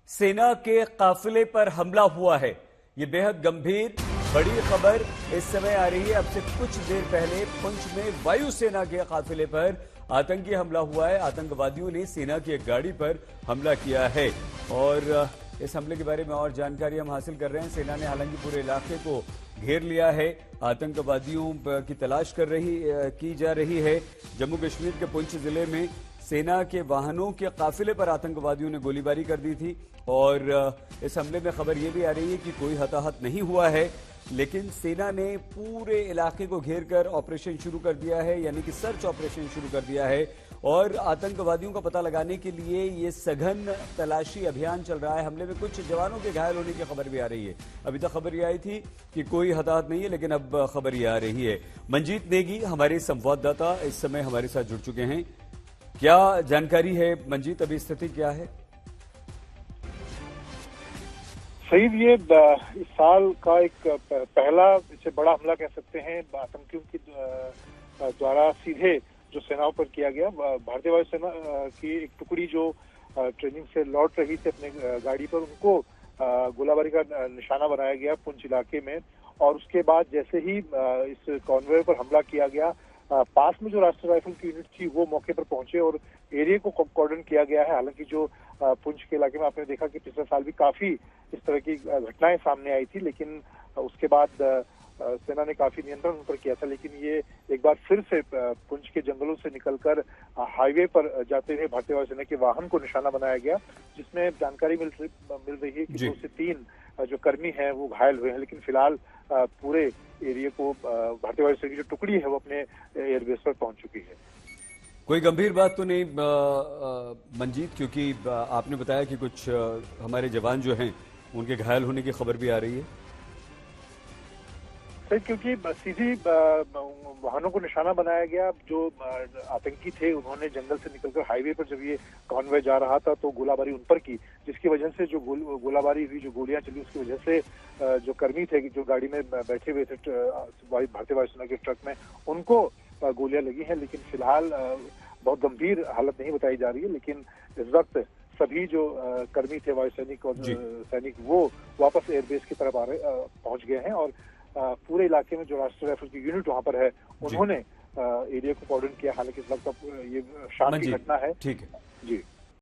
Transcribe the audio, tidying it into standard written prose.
सेना के काफिले पर हमला हुआ है। ये बेहद गंभीर बड़ी खबर इस समय आ रही है। अब से कुछ देर पहले पुंछ में वायुसेना के काफिले पर आतंकी हमला हुआ है। आतंकवादियों ने सेना की एक गाड़ी पर हमला किया है और इस हमले के बारे में और जानकारी हम हासिल कर रहे हैं। सेना ने हालांकि पूरे इलाके को घेर लिया है। आतंकवादियों की तलाश की जा रही है। जम्मू कश्मीर के पुंछ जिले में सेना के वाहनों के काफिले पर आतंकवादियों ने गोलीबारी कर दी थी और इस हमले में खबर यह भी आ रही है कि कोई हताहत नहीं हुआ है, लेकिन सेना ने पूरे इलाके को घेर कर ऑपरेशन शुरू कर दिया है, यानी कि सर्च ऑपरेशन शुरू कर दिया है और आतंकवादियों का पता लगाने के लिए ये सघन तलाशी अभियान चल रहा है। हमले में कुछ जवानों के घायल होने की खबर भी आ रही है। अभी तक खबर ये आई थी कि कोई हताहत नहीं है, लेकिन अब खबर ये आ रही है। मंजीत नेगी हमारे संवाददाता इस समय हमारे साथ जुड़ चुके हैं। क्या जानकारी है मंजीत, अभी स्थिति क्या है? सईद, ये इस साल का एक पहला इसे बड़ा हमला कह सकते हैं आतंकियों की द्वारा सीधे जो सेनाओं पर किया गया। भारतीय वायुसेना की एक टुकड़ी जो ट्रेनिंग से लौट रही थी अपने गाड़ी पर, उनको गोलाबारी का निशाना बनाया गया पुंछ इलाके में। और उसके बाद जैसे ही इस कॉन्वॉय पर हमला किया गया, पास में जो राष्ट्रीय राइफल की यूनिट थी वो मौके पर पहुंचे और एरिया को कॉर्डन किया गया है। हालांकि जो पुंछ के इलाके में आपने देखा कि पिछले साल भी काफी इस तरह की घटनाएं सामने आई थी, लेकिन उसके बाद सेना ने काफी नियंत्रण उन पर किया था। लेकिन ये एक बार फिर से पुंछ के जंगलों से निकलकर हाईवे पर जाते हुए भारतीय वायुसेना के वाहन को निशाना बनाया गया, जिसमें जानकारी मिल रही है कि 2 से 3 जो कर्मी हैं वो घायल हुए हैं। लेकिन फिलहाल पूरे एरिया को भारतीय वायुसेना की जो टुकड़ी है वो अपने एयरबेस पर पहुंच चुकी है। कोई गंभीर बात तो नहीं मंजीत, क्योंकि आपने बताया कि कुछ हमारे जवान जो हैं उनके घायल होने की खबर भी आ रही है। सही, क्योंकि सीधी वाहनों को निशाना बनाया गया। जो आतंकी थे उन्होंने जंगल से निकलकर हाईवे पर जब ये कॉन्वॉय जा रहा था तो गोलाबारी उन पर की, जिसकी वजह से जो गोलाबारी हुई, जो गोलियां चली, उसकी वजह से जो कर्मी थे जो गाड़ी में बैठे हुए थे भारतीय वायुसेना के ट्रक में, उनको गोलियां लगी हैं। लेकिन फिलहाल बहुत गंभीर हालत नहीं बताई जा रही है। लेकिन इस वक्त सभी जो कर्मी थे वायुसैनिक और सैनिक वो वापस एयरबेस की तरफ पहुंच गए हैं और पूरे इलाके में जो राष्ट्रीय राइफल की यूनिट वहां पर है उन्होंने एरिया को कॉर्डन किया। हालांकि इस वक्त ये शाम की घटना है। ठीक है जी।